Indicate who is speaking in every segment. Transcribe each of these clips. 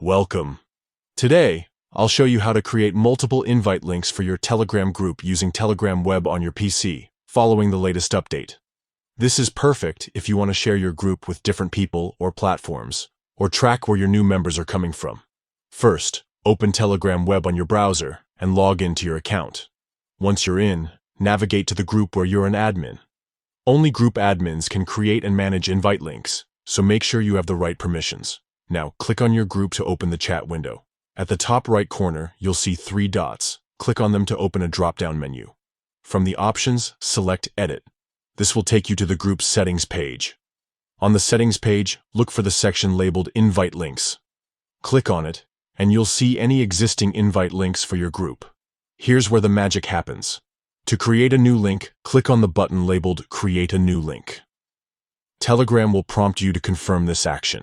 Speaker 1: Welcome. Today, I'll show you how to create multiple invite links for your Telegram group using Telegram Web on your PC, following the latest update. This is perfect if you want to share your group with different people or platforms, or track where your new members are coming from. First, open Telegram Web on your browser and log into your account. Once you're in, navigate to the group where you're an admin. Only group admins can create and manage invite links, so make sure you have the right permissions. Now, click on your group to open the chat window. At the top right corner, you'll see 3 dots. Click on them to open a drop-down menu. From the options, select Edit. This will take you to the group's settings page. On the settings page, look for the section labeled Invite Links. Click on it, and you'll see any existing invite links for your group. Here's where the magic happens. To create a new link, click on the button labeled Create a New Link. Telegram will prompt you to confirm this action.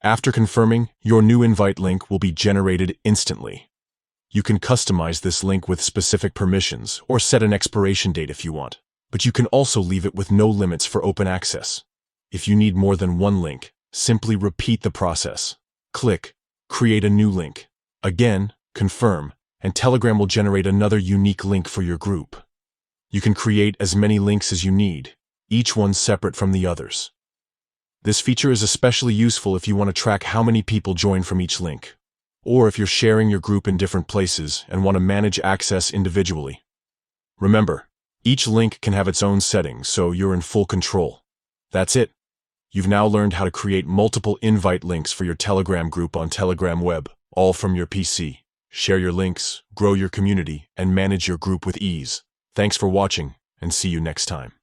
Speaker 1: After confirming, your new invite link will be generated instantly. You can customize this link with specific permissions or set an expiration date if you want, but you can also leave it with no limits for open access. If you need more than one link, simply repeat the process. Click Create a New Link. Again, confirm, and Telegram will generate another unique link for your group. You can create as many links as you need, each one separate from the others. This feature is especially useful if you want to track how many people join from each link, or if you're sharing your group in different places and want to manage access individually. Remember, each link can have its own settings, so you're in full control. That's it. You've now learned how to create multiple invite links for your Telegram group on Telegram Web, all from your PC. Share your links, grow your community, and manage your group with ease. Thanks for watching, and see you next time.